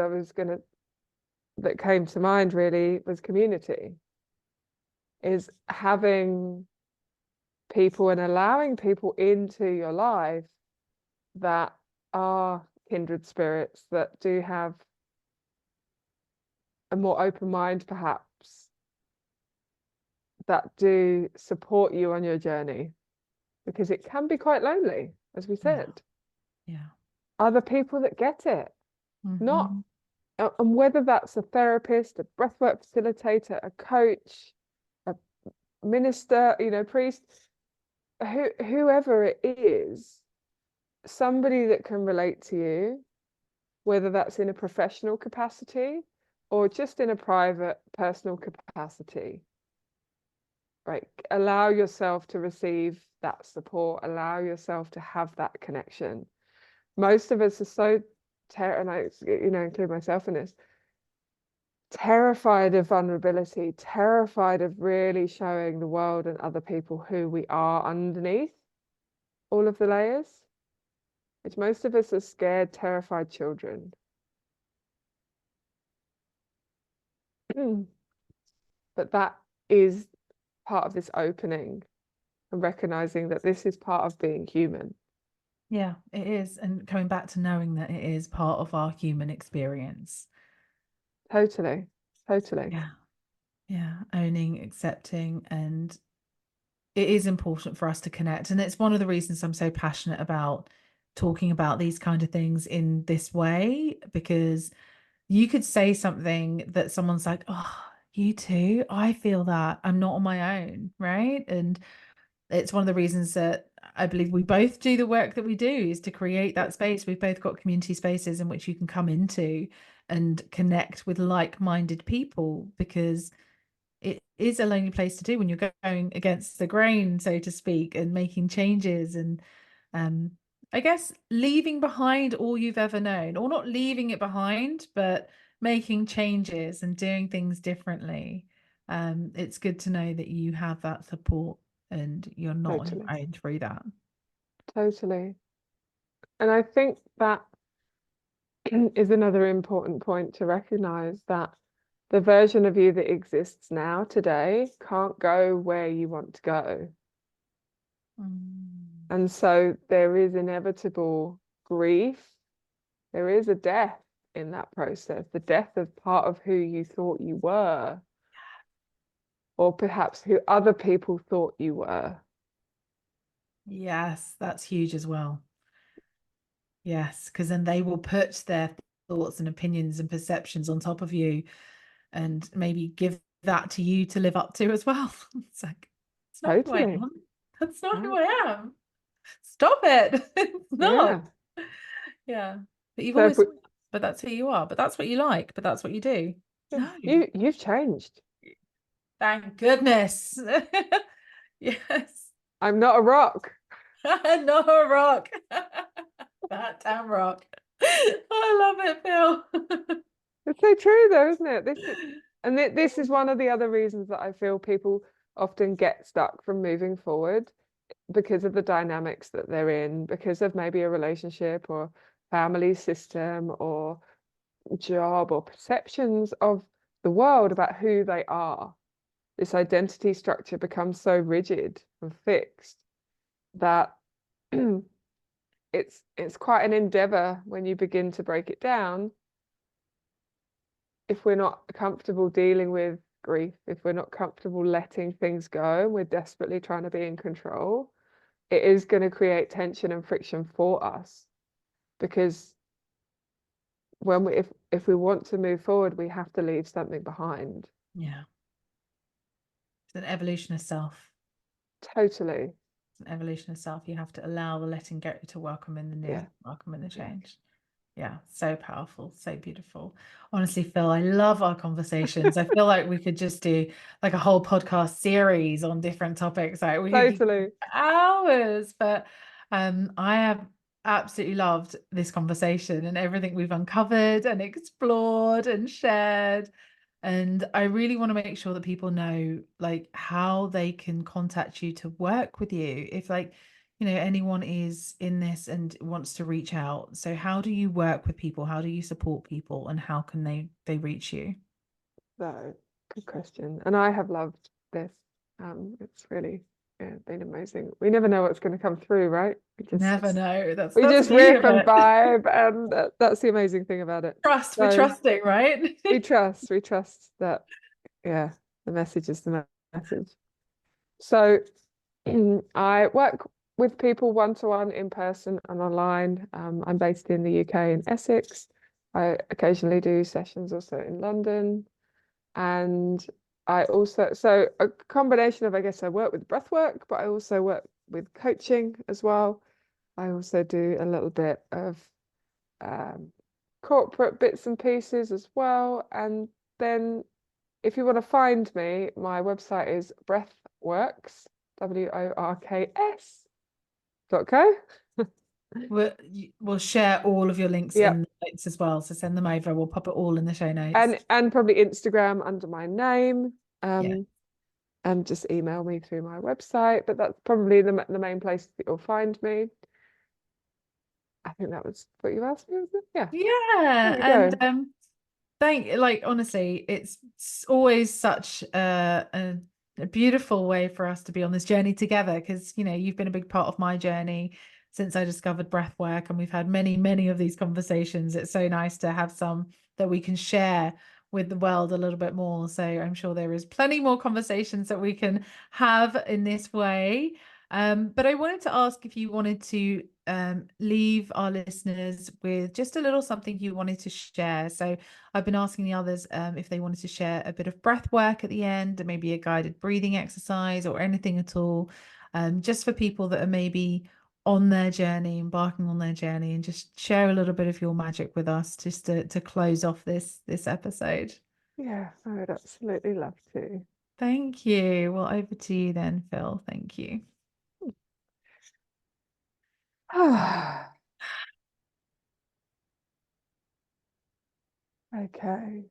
that came to mind really was community. Is having people and allowing people into your life that are kindred spirits, that do have a more open mind, perhaps, that do support you on your journey, because it can be quite lonely, as we said. Yeah. Other people that get it, not, Mm-hmm. and whether that's a therapist, a breathwork facilitator, a coach, a minister, priest, whoever it is, somebody that can relate to you, whether that's in a professional capacity or just in a private, personal capacity. Right? Allow yourself to receive that support, allow yourself to have that connection. Most of us are so and I, include myself in this, terrified of vulnerability, terrified of really showing the world and other people who we are underneath all of the layers. Which most of us are scared, terrified children. But that is part of this opening and recognizing that this is part of being human. Yeah, it is. And coming back to knowing that it is part of our human experience. Totally. Yeah. Yeah. Owning, accepting, and it is important for us to connect. And it's one of the reasons I'm so passionate about talking about these kind of things in this way, because you could say something that someone's like, oh, you too, I feel that I'm not on my own, right? And it's one of the reasons that I believe we both do the work that we do, is to create that space. We've both got community spaces in which you can come into and connect with like-minded people, because it is a lonely place to do when you're going against the grain, so to speak, and making changes and um I guess leaving behind all you've ever known, or not leaving it behind, but making changes and doing things differently. It's good to know that you have that support and you're not on Totally. your own through that. Totally. And I think that is another important point to recognize, that the version of you that exists now today can't go where you want to go. And so there is inevitable grief. There is a death in that process, the death of part of who you thought you were, or perhaps who other people thought you were. Yes, that's huge as well. Yes, because then they will put their thoughts and opinions and perceptions on top of you and maybe give that to you to live up to as well. It's like, it's not who I Totally. am. That's not who Yeah. I am. Stop it. It's not. Yeah. Yeah. But you've So if always, we, but that's who you are. But that's what you like. But that's what you do. yeah, No. you've changed. Thank goodness. Yes. I'm not a rock. No rock. That damn rock. I love it, Phil. It's so true though, isn't it? This is one of the other reasons that I feel people often get stuck from moving forward, because of the dynamics that they're in, because of maybe a relationship or family system or job or perceptions of the world about who they are. This identity structure becomes so rigid and fixed that it's quite an endeavor when you begin to break it down. If we're not comfortable dealing with grief, if we're not comfortable letting things go, we're desperately trying to be in control, it is going to create tension and friction for us, because if we want to move forward, we have to leave something behind. Yeah. It's an evolution of self. Totally. It's an evolution of self. You have to allow the letting go to welcome in the new, Yeah. welcome in the change. Yeah, so powerful, so beautiful. Honestly, Phil, I love our conversations. I feel like we could just do like a whole podcast series on different topics. Like we could Totally. hours, but I have absolutely loved this conversation and everything we've uncovered and explored and shared. And I really want to make sure that people know like how they can contact you to work with you. If like, you know, anyone is in this and wants to reach out. So how do you work with people? How do you support people and how can they reach you? So, good question. And I have loved this. It's really been amazing. We never know what's going to come through, right? Never know. That's We the just beauty riff of and it. vibe, and that's the amazing thing about it. Trust, we're So trusting, right? we trust that, yeah, the message is the message. So I work with people one-to-one in person and online. I'm based in the UK in Essex. I occasionally do sessions also in London. And I also, so a combination of, I guess I work with breathwork, but I also work with coaching as well. I also do a little bit of corporate bits and pieces as well. And then if you want to find me, my website is Breathworks, WORKS.co. We'll share all of your links Yep. in the notes as well. So send them over. We'll pop it all in the show notes. And probably Instagram under my name. Yeah. And just email me through my website. But that's probably the main place that you'll find me. I think that was what you asked me, was it? Yeah. Yeah. There we And go. like honestly, it's always such a beautiful way for us to be on this journey together because you know you've been a big part of my journey since I discovered breath work and we've had many of these conversations. It's so nice to have some that we can share with the world a little bit more. So I'm sure there is plenty more conversations that we can have in this way. But I wanted to ask if you wanted to leave our listeners with just a little something you wanted to share. So I've been asking the others if they wanted to share a bit of breath work at the end, and maybe a guided breathing exercise or anything at all, just for people that are maybe on their journey, embarking on their journey, and just share a little bit of your magic with us just to close off this episode. Yeah, I would absolutely love to. Thank you. Well, over to you then, Phil. Thank you. Okay.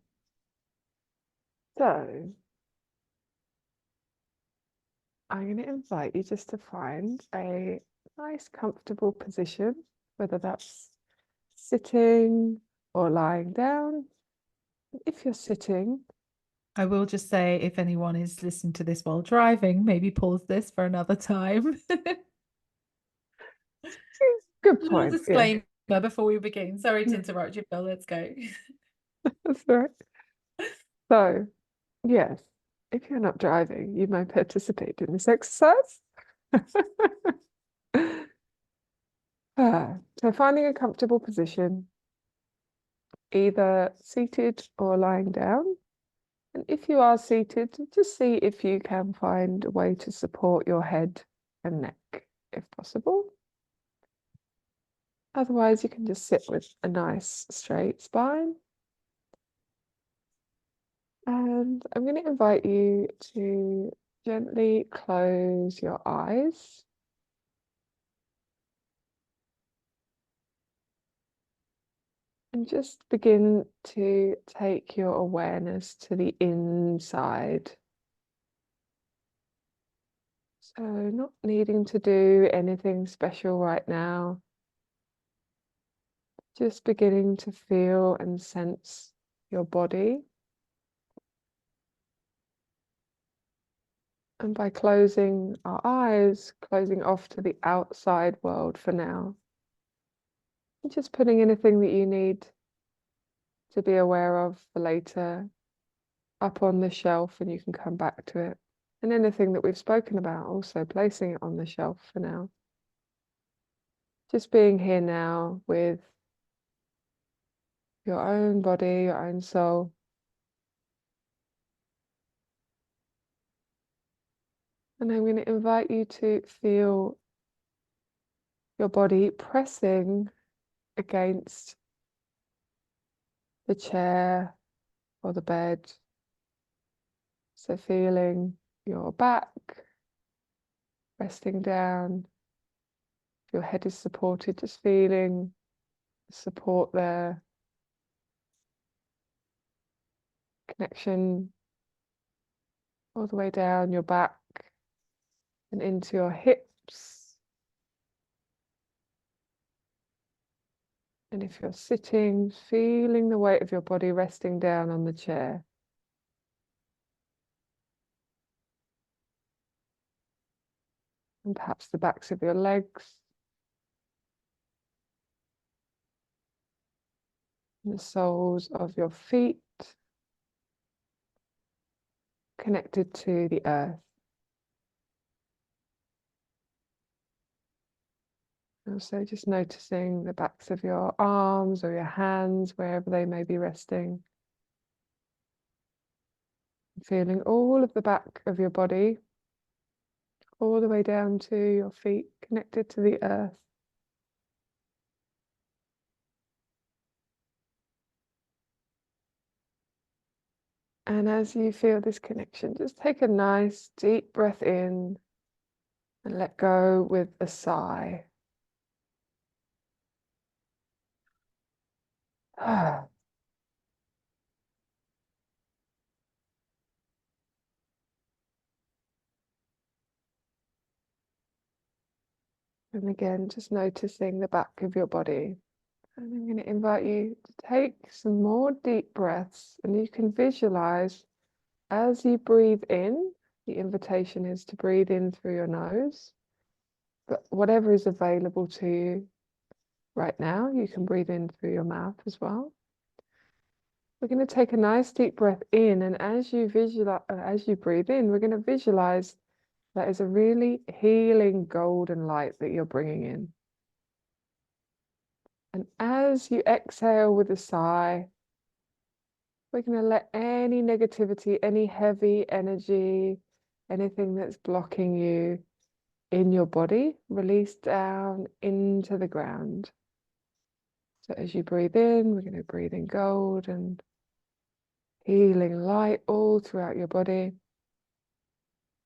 So I'm going to invite you just to find a nice, comfortable position, whether that's sitting or lying down. If you're sitting, I will just say, if anyone is listening to this while driving, maybe pause this for another time. good Little point. Yeah, disclaimer before we begin. Sorry to interrupt you, Phil. Let's go. that's all right. So, yes, if you're not driving, you may participate in this exercise. So finding a comfortable position, either seated or lying down. And if you are seated, just see if you can find a way to support your head and neck, if possible. Otherwise, you can just sit with a nice straight spine. And I'm going to invite you to gently close your eyes. And just begin to take your awareness to the inside. So not needing to do anything special right now. Just beginning to feel and sense your body. And by closing our eyes, closing off to the outside world for now. And just putting anything that you need to be aware of for later up on the shelf and you can come back to it. And anything that we've spoken about, also placing it on the shelf for now. Just being here now with your own body, your own soul. And I'm going to invite you to feel your body pressing against the chair or the bed. So feeling your back resting down. If your head is supported, just feeling the support there. Connection all the way down your back and into your hips. And if you're sitting, feeling the weight of your body resting down on the chair. And perhaps the backs of your legs. And the soles of your feet connected to the earth. Also just noticing the backs of your arms or your hands, wherever they may be resting. Feeling all of the back of your body, all the way down to your feet, connected to the earth. And as you feel this connection, just take a nice deep breath in and let go with a sigh. And again, just noticing the back of your body. And I'm going to invite you to take some more deep breaths, and you can visualize as you breathe in, the invitation is to breathe in through your nose, but whatever is available to you right now, you can breathe in through your mouth as well. We're going to take a nice deep breath in, and as you breathe in, we're going to visualize that is a really healing golden light that you're bringing in. And as you exhale with a sigh, we're going to let any negativity, any heavy energy, anything that's blocking you in your body, release down into the ground. So as you breathe in, we're going to breathe in gold and healing light all throughout your body.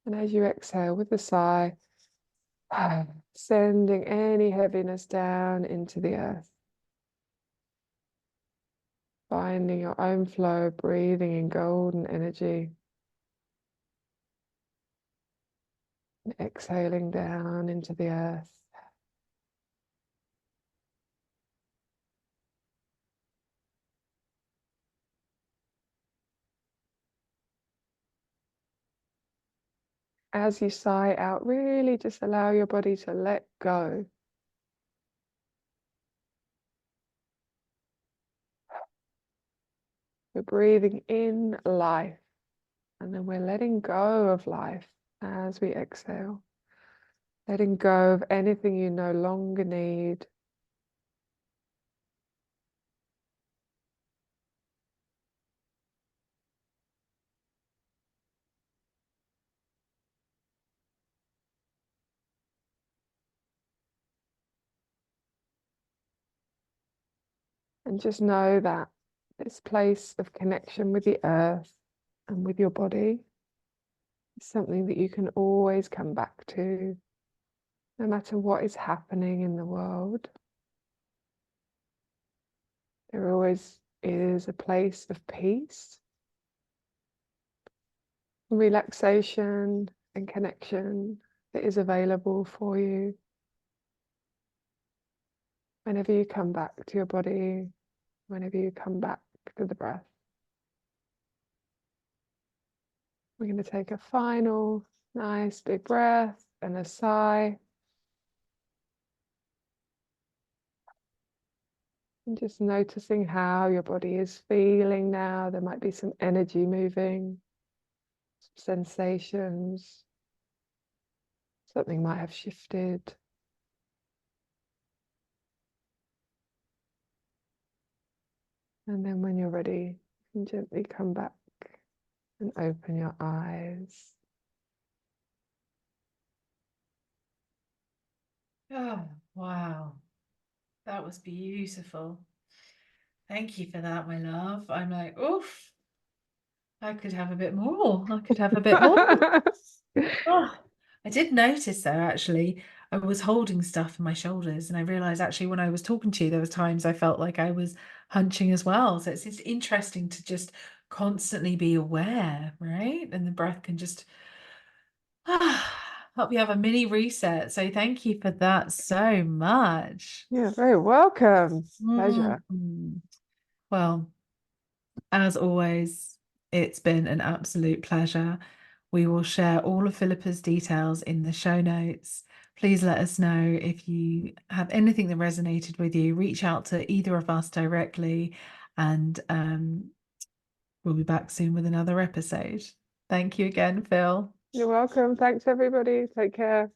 And as you exhale with a sigh, sending any heaviness down into the earth. Finding your own flow, breathing in golden energy. And exhaling down into the earth. As you sigh out, really just allow your body to let go. We're breathing in life, and then we're letting go of life as we exhale. Letting go of anything you no longer need. And just know that this place of connection with the earth and with your body is something that you can always come back to, no matter what is happening in the world. There always is a place of peace, relaxation, and connection that is available for you whenever you come back to your body, whenever you come back to the breath. We're going to take a final nice big breath and a sigh. And just noticing how your body is feeling now. There might be some energy moving, some sensations. Something might have shifted. And then when you're ready, you can gently come back and open your eyes. Oh, wow. That was beautiful. Thank you for that, my love. I'm like, oof, I could have a bit more. I could have a bit more. Oh, I did notice though, actually, I was holding stuff in my shoulders, and I realized actually when I was talking to you, there was times I felt like I was hunching as well. So it's interesting to just constantly be aware, right? And the breath can just help you have a mini reset. So thank you for that so much. You're very welcome. Pleasure. Mhm. Well, as always, it's been an absolute pleasure. We will share all of Philippa's details in the show notes. Please let us know if you have anything that resonated with you. Reach out to either of us directly, and we'll be back soon with another episode. Thank you again, Phil. You're welcome. Thanks, everybody. Take care.